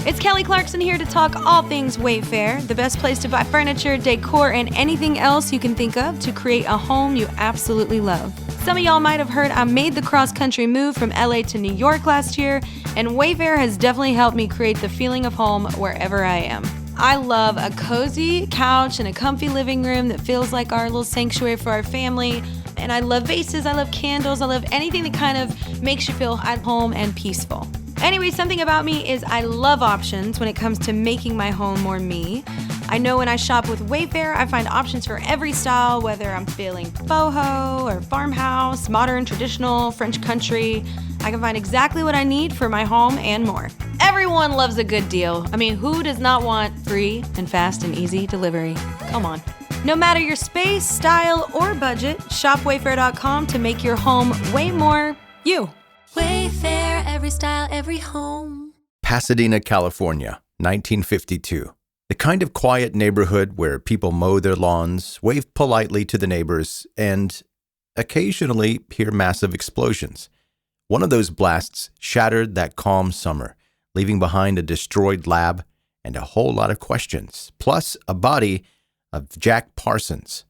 It's Kelly Clarkson here to talk all things Wayfair, the best place to buy furniture, decor, and anything else you can think of to create a home you absolutely love. Some of y'all might have heard I made the cross-country move from LA to New York last year, and Wayfair has definitely helped me create the feeling of home wherever I am. I love a cozy couch and a comfy living room that feels like our little sanctuary for our family. And I love vases, I love candles, I love anything that kind of makes you feel at home and peaceful. Anyway, something about me is I love options when it comes to making my home more me. I know when I shop with Wayfair, I find options for every style, whether I'm feeling boho or farmhouse, modern, traditional, French country. I can find exactly what I need for my home and more. Everyone loves a good deal. I mean, who does not want free and fast and easy delivery? Come on. No matter your space, style, or budget, shop Wayfair.com to make your home way more you. Wayfair, every style, every home. Pasadena, California, 1952. The kind of quiet neighborhood where people mow their lawns, wave politely to the neighbors, and occasionally hear massive explosions. One of those blasts shattered that calm summer, leaving behind a destroyed lab and a whole lot of questions, plus a body of Jack Parsons.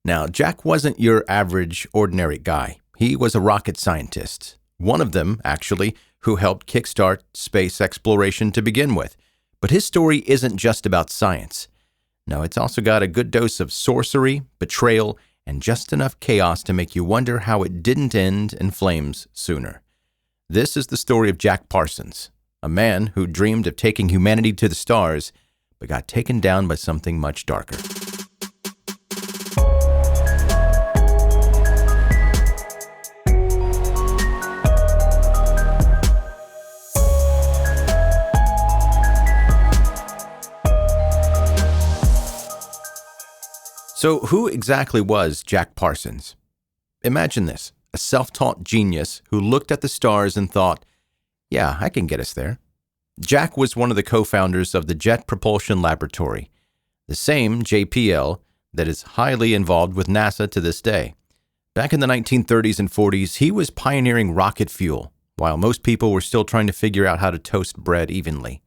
Now, Jack wasn't your average, ordinary guy. He was a rocket scientist. One of them, actually, who helped kickstart space exploration to begin with. But his story isn't just about science. No, it's also got a good dose of sorcery, betrayal, and just enough chaos to make you wonder how it didn't end in flames sooner. This is the story of Jack Parsons, a man who dreamed of taking humanity to the stars, but got taken down by something much darker. So who exactly was Jack Parsons? Imagine this, a self-taught genius who looked at the stars and thought, yeah, I can get us there. Jack was one of the co-founders of the Jet Propulsion Laboratory, the same JPL that is highly involved with NASA to this day. Back in the 1930s and 40s, he was pioneering rocket fuel, while most people were still trying to figure out how to toast bread evenly.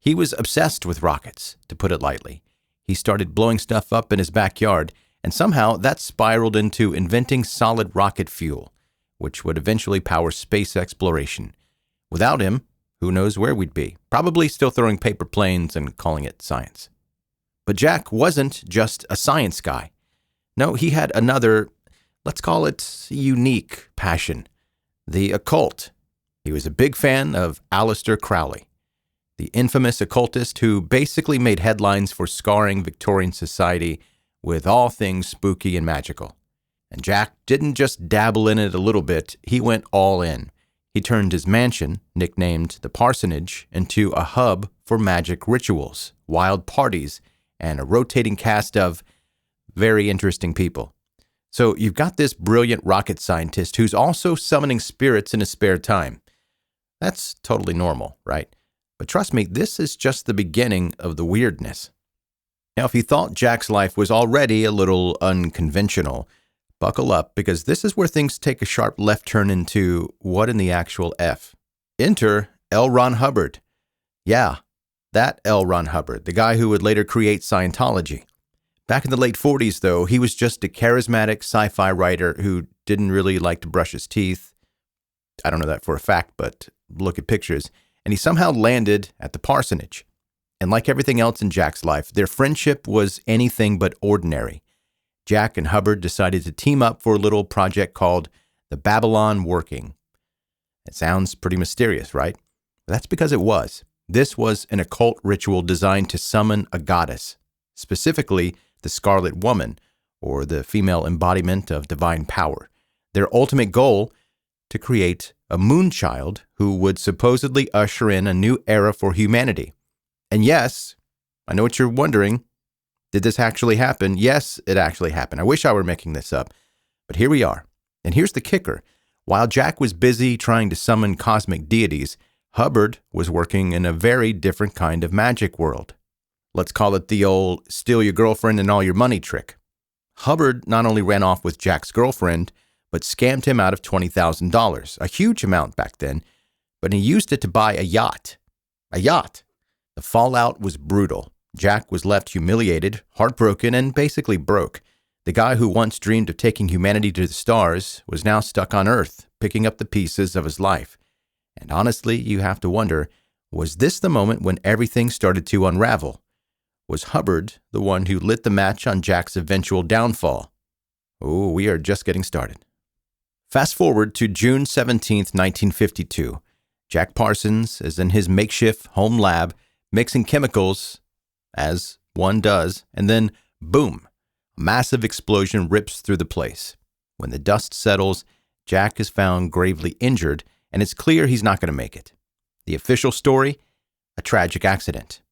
He was obsessed with rockets, to put it lightly. He started blowing stuff up in his backyard, and somehow that spiraled into inventing solid rocket fuel, which would eventually power space exploration. Without him, who knows where we'd be? Probably still throwing paper planes and calling it science. But Jack wasn't just a science guy. No, he had another, let's call it unique passion, the occult. He was a big fan of Aleister Crowley, the infamous occultist who basically made headlines for scarring Victorian society with all things spooky and magical. And Jack didn't just dabble in it a little bit, he went all in. He turned his mansion, nicknamed the Parsonage, into a hub for magic rituals, wild parties, and a rotating cast of very interesting people. So you've got this brilliant rocket scientist who's also summoning spirits in his spare time. That's totally normal, right? But trust me, this is just the beginning of the weirdness. Now, if you thought Jack's life was already a little unconventional, buckle up, because this is where things take a sharp left turn into what in the actual F. Enter L. Ron Hubbard. Yeah, that L. Ron Hubbard, the guy who would later create Scientology. Back in the late 40s, though, he was just a charismatic sci-fi writer who didn't really like to brush his teeth. I don't know that for a fact, but look at pictures. And he somehow landed at the Parsonage. And like everything else in Jack's life, their friendship was anything but ordinary. Jack and Hubbard decided to team up for a little project called the Babylon Working. It sounds pretty mysterious, right? That's because it was. This was an occult ritual designed to summon a goddess, specifically the Scarlet Woman, or the female embodiment of divine power. Their ultimate goal, to create a moonchild who would supposedly usher in a new era for humanity. And yes, I know what you're wondering. Did this actually happen? Yes, it actually happened. I wish I were making this up, but here we are. And here's the kicker. While Jack was busy trying to summon cosmic deities, Hubbard was working in a very different kind of magic world. Let's call it the old steal your girlfriend and all your money trick. Hubbard not only ran off with Jack's girlfriend, but scammed him out of $20,000, a huge amount back then, but he used it to buy a yacht. A yacht! The fallout was brutal. Jack was left humiliated, heartbroken, and basically broke. The guy who once dreamed of taking humanity to the stars was now stuck on Earth, picking up the pieces of his life. And honestly, you have to wonder, was this the moment when everything started to unravel? Was Hubbard the one who lit the match on Jack's eventual downfall? Oh, we are just getting started. Fast forward to June 17th, 1952. Jack Parsons is in his makeshift home lab mixing chemicals, as one does, and then, boom, a massive explosion rips through the place. When the dust settles, Jack is found gravely injured, and it's clear he's not going to make it. The official story? A tragic accident.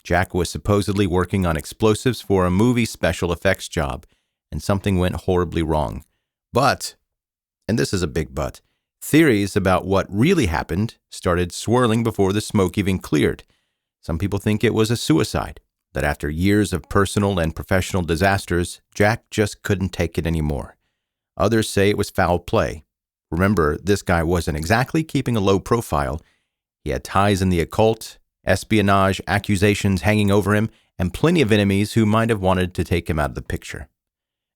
Jack was supposedly working on explosives for a movie special effects job, and something went horribly wrong. But, and this is a big but, theories about what really happened started swirling before the smoke even cleared. Some people think it was a suicide, that after years of personal and professional disasters, Jack just couldn't take it anymore. Others say it was foul play. Remember, this guy wasn't exactly keeping a low profile. He had ties in the occult, espionage, accusations hanging over him, and plenty of enemies who might have wanted to take him out of the picture.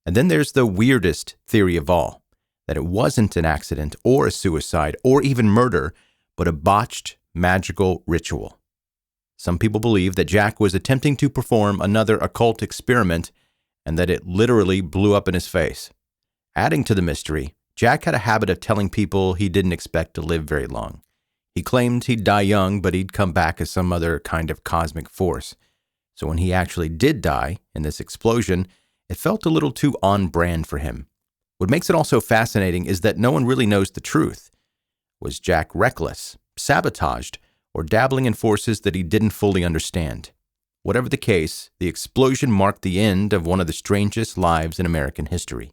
And then there's the weirdest theory of all, that it wasn't an accident or a suicide or even murder, but a botched magical ritual. Some people believe that Jack was attempting to perform another occult experiment and that it literally blew up in his face. Adding to the mystery, Jack had a habit of telling people he didn't expect to live very long. He claimed he'd die young, but he'd come back as some other kind of cosmic force. So when he actually did die in this explosion, it felt a little too on brand for him. What makes it all so fascinating is that no one really knows the truth. Was Jack reckless, sabotaged, or dabbling in forces that he didn't fully understand? Whatever the case, the explosion marked the end of one of the strangest lives in American history.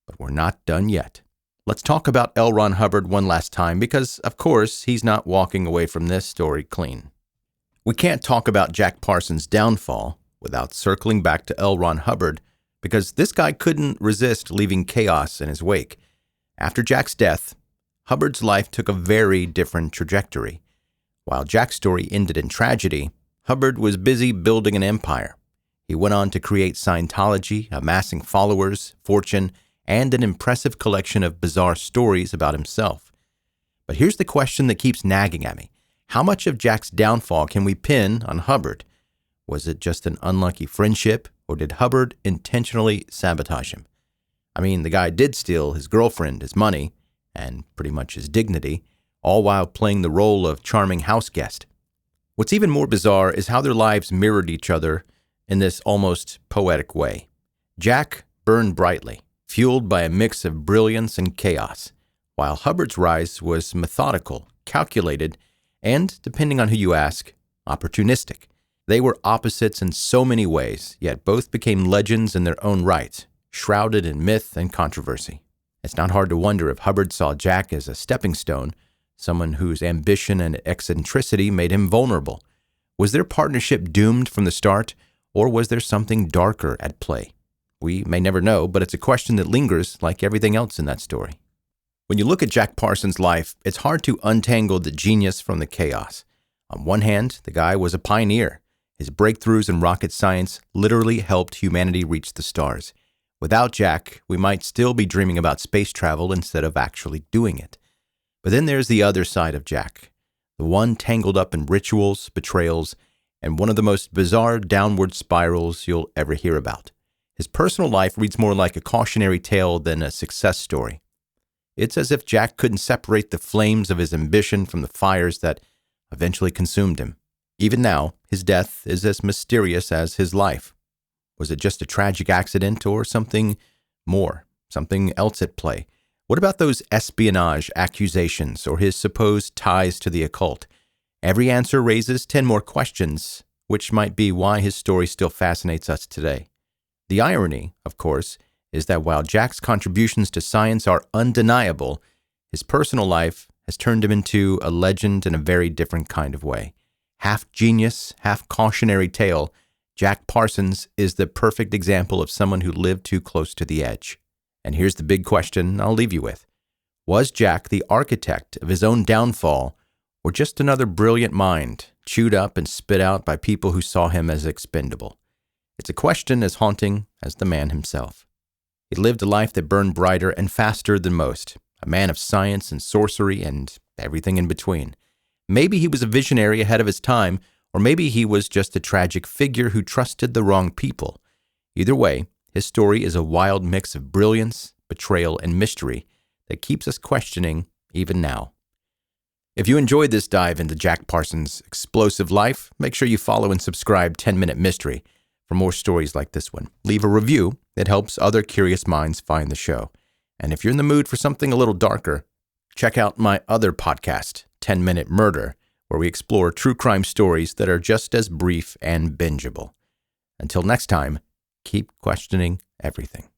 But we're not done yet. Let's talk about L. Ron Hubbard one last time because, of course, he's not walking away from this story clean. We can't talk about Jack Parsons' downfall without circling back to L. Ron Hubbard because this guy couldn't resist leaving chaos in his wake. After Jack's death, Hubbard's life took a very different trajectory. While Jack's story ended in tragedy, Hubbard was busy building an empire. He went on to create Scientology, amassing followers, fortune, and an impressive collection of bizarre stories about himself. But here's the question that keeps nagging at me. How much of Jack's downfall can we pin on Hubbard? Was it just an unlucky friendship, or did Hubbard intentionally sabotage him? I mean, the guy did steal his girlfriend, his money, and pretty much his dignity, all while playing the role of charming house guest. What's even more bizarre is how their lives mirrored each other in this almost poetic way. Jack burned brightly, fueled by a mix of brilliance and chaos, while Hubbard's rise was methodical, calculated, and, depending on who you ask, opportunistic. They were opposites in so many ways, yet both became legends in their own right, shrouded in myth and controversy. It's not hard to wonder if Hubbard saw Jack as a stepping stone, someone whose ambition and eccentricity made him vulnerable. Was their partnership doomed from the start, or was there something darker at play? We may never know, but it's a question that lingers like everything else in that story. When you look at Jack Parsons' life, it's hard to untangle the genius from the chaos. On one hand, the guy was a pioneer. His breakthroughs in rocket science literally helped humanity reach the stars. Without Jack, we might still be dreaming about space travel instead of actually doing it. But then there's the other side of Jack, the one tangled up in rituals, betrayals, and one of the most bizarre downward spirals you'll ever hear about. His personal life reads more like a cautionary tale than a success story. It's as if Jack couldn't separate the flames of his ambition from the fires that eventually consumed him. Even now, his death is as mysterious as his life. Was it just a tragic accident or something more, something else at play? What about those espionage accusations or his supposed ties to the occult? Every answer raises 10 more questions, which might be why his story still fascinates us today. The irony, of course, is that while Jack's contributions to science are undeniable, his personal life has turned him into a legend in a very different kind of way. Half genius, half cautionary tale, Jack Parsons is the perfect example of someone who lived too close to the edge. And here's the big question I'll leave you with. Was Jack the architect of his own downfall, or just another brilliant mind, chewed up and spit out by people who saw him as expendable? It's a question as haunting as the man himself. He lived a life that burned brighter and faster than most, a man of science and sorcery and everything in between. Maybe he was a visionary ahead of his time, or maybe he was just a tragic figure who trusted the wrong people. Either way, his story is a wild mix of brilliance, betrayal, and mystery that keeps us questioning even now. If you enjoyed this dive into Jack Parsons' explosive life, make sure you follow and subscribe 10-Minute Mystery for more stories like this one. Leave a review. It helps other curious minds find the show. And if you're in the mood for something a little darker, check out my other podcast, 10-Minute Murder, where we explore true crime stories that are just as brief and bingeable. Until next time, keep questioning everything.